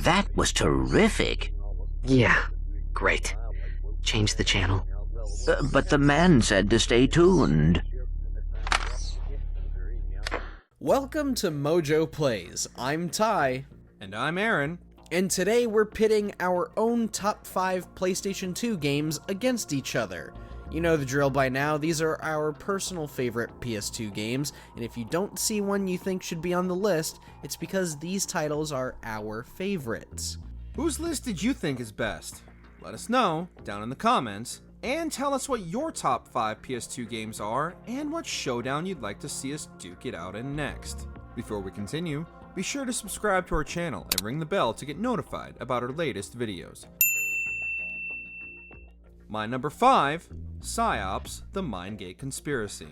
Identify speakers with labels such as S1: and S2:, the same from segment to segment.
S1: That was terrific.
S2: Yeah, great. Change the channel.
S1: But the man said to stay tuned.
S3: Welcome to MojoPlays. I'm Ty.
S4: And I'm Aaron.
S3: And today we're pitting our own top 5 PlayStation 2 games against each other. You know the drill by now, these are our personal favorite PS2 games, and if you don't see one you think should be on the list, it's because these titles are our favorites.
S4: Whose list did you think is best? Let us know down in the comments, and tell us what your top 5 PS2 games are, and what showdown you'd like to see us duke it out in next. Before we continue, be sure to subscribe to our channel and ring the bell to get notified about our latest videos. My number 5, psi-ops, the Mindgate Conspiracy.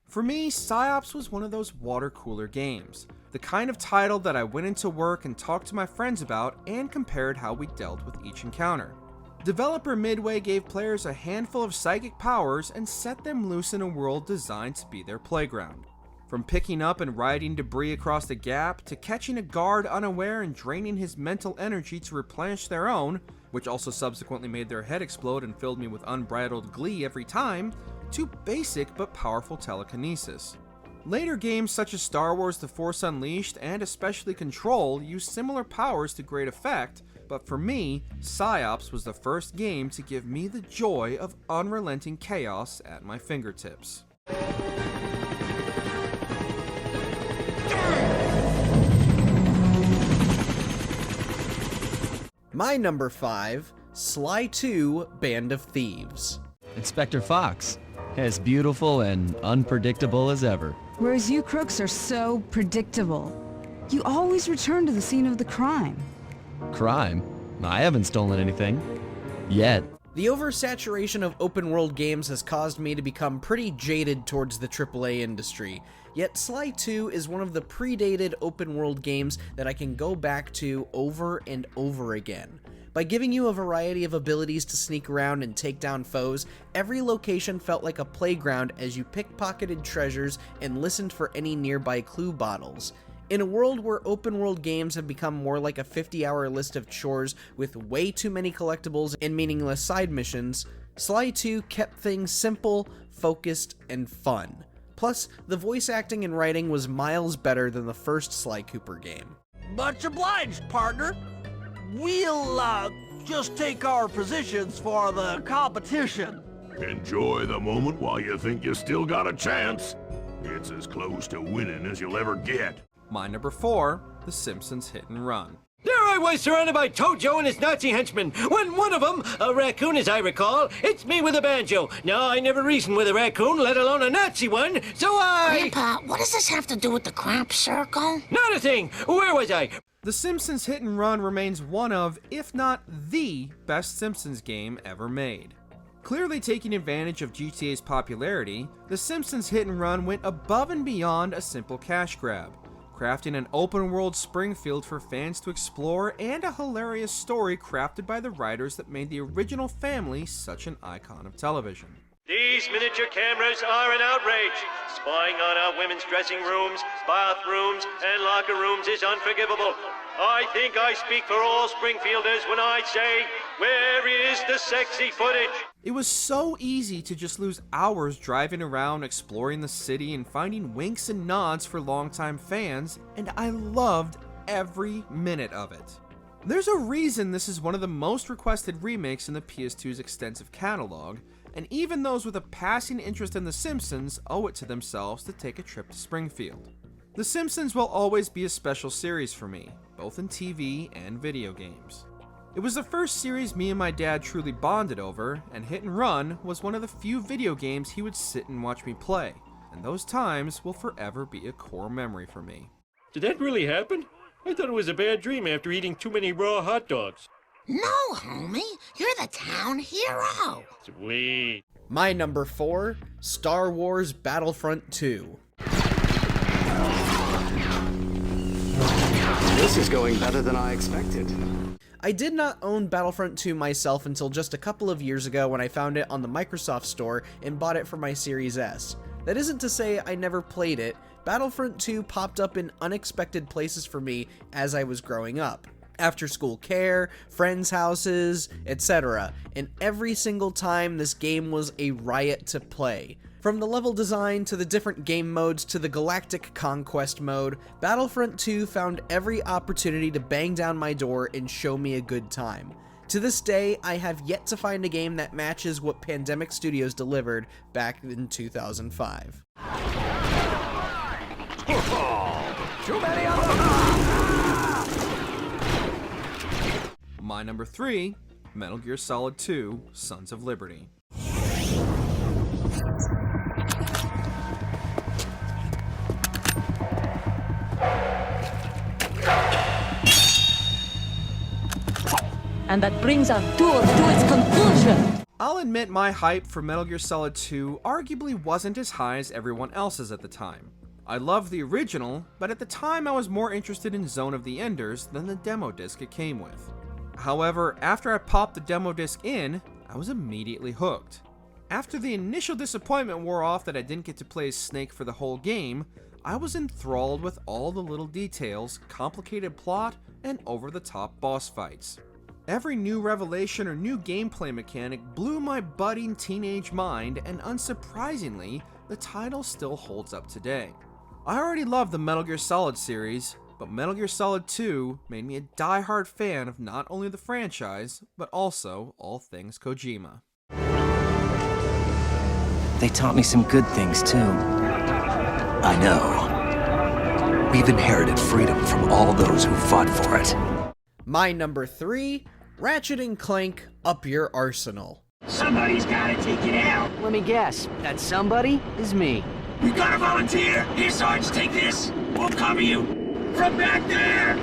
S4: For me, psi-ops was one of those water cooler games. The kind of title that I went into work and talked to my friends about and compared how we dealt with each encounter. Developer Midway gave players a handful of psychic powers and set them loose in a world designed to be their playground. From picking up and riding debris across the gap, to catching a guard unaware and draining his mental energy to replenish their own, which also subsequently made their head explode and filled me with unbridled glee every time, to basic but powerful telekinesis. Later games such as Star Wars The Force Unleashed and especially Control used similar powers to great effect, but for me, psi-ops was the first game to give me the joy of unrelenting chaos at my fingertips.
S3: My number 5, Sly 2 Band of Thieves.
S5: Inspector Fox, as beautiful and unpredictable as ever.
S6: Whereas you crooks are so predictable. You always return to the scene of the crime.
S5: Crime? I haven't stolen anything. Yet.
S3: The oversaturation of open-world games has caused me to become pretty jaded towards the AAA industry, yet Sly 2 is one of the predated open-world games that I can go back to over and over again. By giving you a variety of abilities to sneak around and take down foes, every location felt like a playground as you pickpocketed treasures and listened for any nearby clue bottles. In a world where open-world games have become more like a 50-hour list of chores with way too many collectibles and meaningless side missions, Sly 2 kept things simple, focused, and fun. Plus, the voice acting and writing was miles better than the first Sly Cooper game.
S7: Much obliged, partner. We'll, just take our positions for the competition.
S8: Enjoy the moment while you think you still got a chance. It's as close to winning as you'll ever get.
S4: My number 4, The Simpsons Hit and Run.
S9: There I was surrounded by Tojo and his Nazi henchmen, when one of them, a raccoon as I recall, hits me with a banjo. Now, I never reasoned with a raccoon, let alone a Nazi one, so I...
S10: Grandpa, what does this have to do with the crop circle?
S9: Not a thing! Where was I?
S4: The Simpsons Hit and Run remains one of, if not the, best Simpsons game ever made. Clearly taking advantage of GTA's popularity, The Simpsons Hit and Run went above and beyond a simple cash grab, crafting an open-world Springfield for fans to explore and a hilarious story crafted by the writers that made the original family such an icon of television.
S9: These miniature cameras are an outrage. Spying on our women's dressing rooms, bathrooms, and locker rooms is unforgivable. I think I speak for all Springfielders when I say, where is the sexy footage?
S4: It was so easy to just lose hours driving around, exploring the city, and finding winks and nods for longtime fans, and I loved every minute of it. There's a reason this is one of the most requested remakes in the PS2's extensive catalog, and even those with a passing interest in The Simpsons owe it to themselves to take a trip to Springfield. The Simpsons will always be a special series for me, both in TV and video games. It was the first series me and my dad truly bonded over, and Hit and Run was one of the few video games he would sit and watch me play, and those times will forever be a core memory for me.
S9: Did that really happen? I thought it was a bad dream after eating too many raw hot dogs.
S10: No, homie, you're the town hero.
S9: Sweet.
S3: My number 4, Star Wars Battlefront 2.
S2: This is going better than I expected.
S3: I did not own Battlefront 2 myself until just a couple of years ago when I found it on the Microsoft Store and bought it for my Series S. That isn't to say I never played it. Battlefront 2 popped up in unexpected places for me as I was growing up. After school care, friends' houses, etc. And every single time this game was a riot to play. From the level design to the different game modes to the galactic conquest mode, Battlefront 2 found every opportunity to bang down my door and show me a good time. To this day, I have yet to find a game that matches what Pandemic Studios delivered back in 2005.
S7: Too many of them!
S4: My number 3, Metal Gear Solid 2: Sons of Liberty.
S11: And that brings our tour to its conclusion.
S4: I'll admit my hype for Metal Gear Solid 2 arguably wasn't as high as everyone else's at the time. I loved the original, but at the time I was more interested in Zone of the Enders than the demo disc it came with. However, after I popped the demo disc in, I was immediately hooked. After the initial disappointment wore off that I didn't get to play as Snake for the whole game, I was enthralled with all the little details, complicated plot, and over-the-top boss fights. Every new revelation or new gameplay mechanic blew my budding teenage mind, and unsurprisingly, the title still holds up today. I already loved the Metal Gear Solid series, but Metal Gear Solid 2 made me a die-hard fan of not only the franchise, but also all things Kojima.
S12: They taught me some good things too. I know. We've inherited freedom from all those who fought for it.
S3: My number 3, Ratchet & Clank: Up Your Arsenal.
S7: Somebody's gotta take it out!
S2: Let me guess, that somebody is me.
S7: We gotta volunteer! Here, Sarge, take this! We'll cover you! From back there!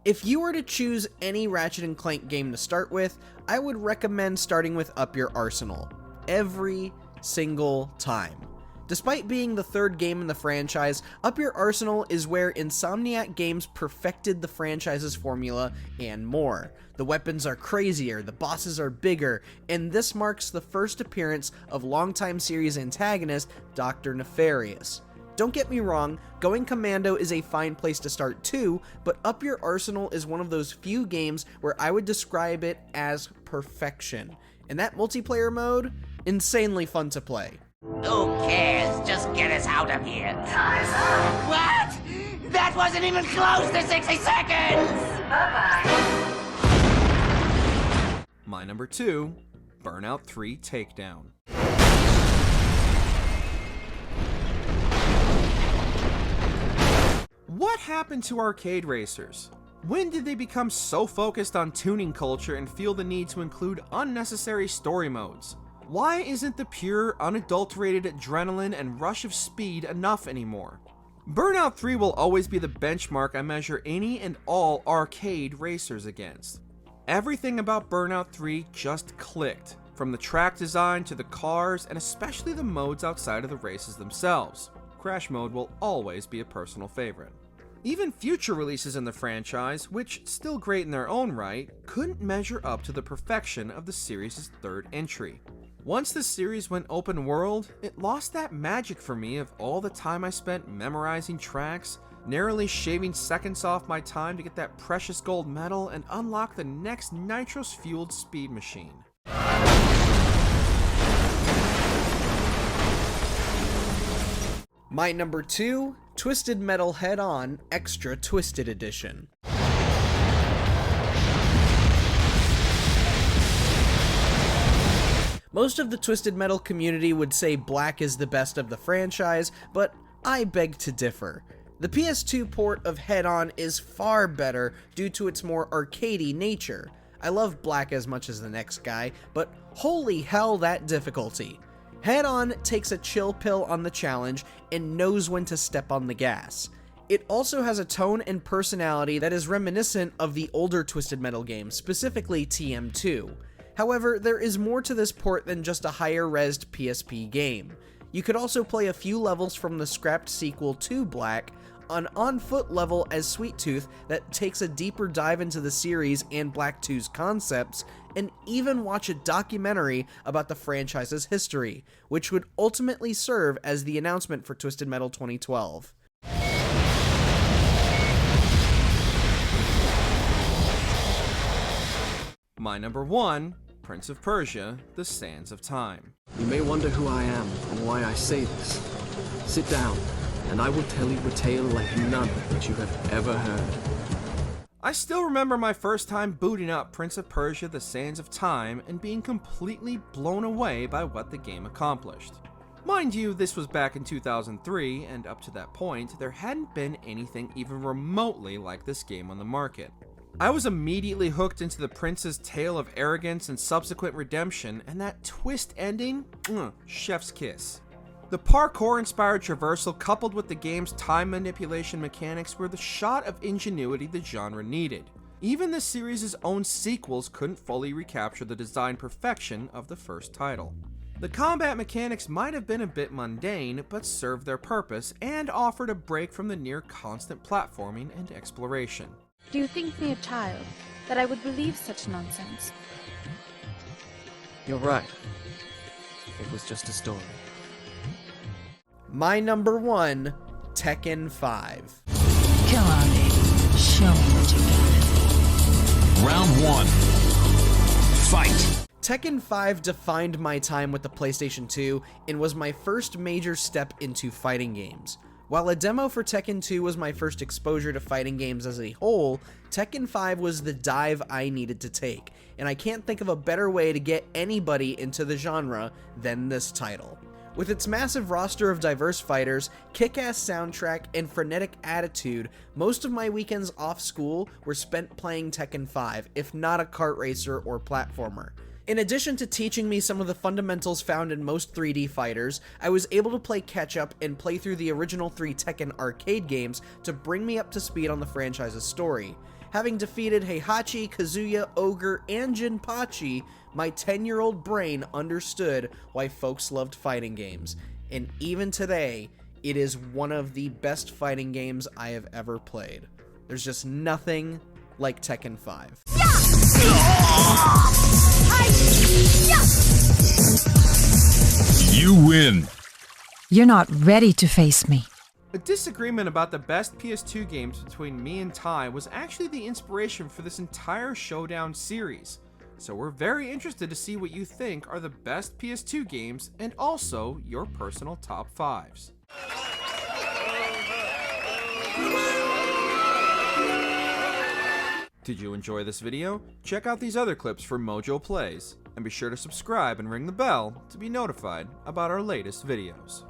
S3: If you were to choose any Ratchet & Clank game to start with, I would recommend starting with Up Your Arsenal. Every single time. Despite being the third game in the franchise, Up Your Arsenal is where Insomniac Games perfected the franchise's formula and more. The weapons are crazier, the bosses are bigger, and this marks the first appearance of longtime series antagonist Dr. Nefarious. Don't get me wrong, going commando is a fine place to start too, but Up Your Arsenal is one of those few games where I would describe it as perfection. And that multiplayer mode, insanely fun to play.
S10: Who cares? Just get us out of here. What? That wasn't even close to 60 seconds! Bye-bye.
S4: My number 2, Burnout 3: Takedown. What happened to arcade racers? When did they become so focused on tuning culture and feel the need to include unnecessary story modes? Why isn't the pure, unadulterated adrenaline and rush of speed enough anymore? Burnout 3 will always be the benchmark I measure any and all arcade racers against. Everything about Burnout 3 just clicked, from the track design to the cars, and especially the modes outside of the races themselves. Crash mode will always be a personal favorite. Even future releases in the franchise, which still great in their own right, couldn't measure up to the perfection of the series' third entry. Once the series went open world, it lost that magic for me of all the time I spent memorizing tracks, narrowly shaving seconds off my time to get that precious gold medal and unlock the next nitrous-fueled speed machine.
S3: My number 2, Twisted Metal Head-On Extra Twisted Edition. Most of the Twisted Metal community would say Black is the best of the franchise, but I beg to differ. The PS2 port of Head-On is far better due to its more arcadey nature. I love Black as much as the next guy, but holy hell that difficulty. Head-On takes a chill pill on the challenge and knows when to step on the gas. It also has a tone and personality that is reminiscent of the older Twisted Metal games, specifically TM2. However, there is more to this port than just a higher-resed PSP game. You could also play a few levels from the scrapped sequel to Black, an on-foot level as Sweet Tooth that takes a deeper dive into the series and Black 2's concepts, and even watch a documentary about the franchise's history, which would ultimately serve as the announcement for Twisted Metal 2012.
S4: My number 1, Prince of Persia: The Sands of Time.
S13: You may wonder who I am and why I say this. Sit down, and I will tell you a tale like none that you have ever heard.
S4: I still remember my first time booting up Prince of Persia: The Sands of Time and being completely blown away by what the game accomplished. Mind you, this was back in 2003, and up to that point, there hadn't been anything even remotely like this game on the market. I was immediately hooked into the prince's tale of arrogance and subsequent redemption, and that twist ending, chef's kiss. The parkour-inspired traversal coupled with the game's time manipulation mechanics were the shot of ingenuity the genre needed. Even the series' own sequels couldn't fully recapture the design perfection of the first title. The combat mechanics might have been a bit mundane, but served their purpose and offered a break from the near constant platforming and exploration.
S14: Do you think me a child, that I would believe such nonsense?
S13: You're right. It was just a story.
S3: My number 1, Tekken 5.
S11: Come on, baby. Show me what you got.
S15: Round 1. Fight!
S3: Tekken 5 defined my time with the PlayStation 2 and was my first major step into fighting games. While a demo for Tekken 2 was my first exposure to fighting games as a whole, Tekken 5 was the dive I needed to take, and I can't think of a better way to get anybody into the genre than this title. With its massive roster of diverse fighters, kick-ass soundtrack, and frenetic attitude, most of my weekends off school were spent playing Tekken 5, if not a kart racer or platformer. In addition to teaching me some of the fundamentals found in most 3D fighters, I was able to play catch-up and play through the original 3 Tekken arcade games to bring me up to speed on the franchise's story. Having defeated Heihachi, Kazuya, Ogre, and Jinpachi, my 10-year-old brain understood why folks loved fighting games, and even today, it is one of the best fighting games I have ever played. There's just nothing like Tekken 5.
S15: You win.
S11: You're not ready to face me.
S4: A disagreement about the best PS2 games between me and Ty was actually the inspiration for this entire Showdown series. So we're very interested to see what you think are the best PS2 games and also your personal top 5s. Did you enjoy this video? Check out these other clips for MojoPlays, and be sure to subscribe and ring the bell to be notified about our latest videos.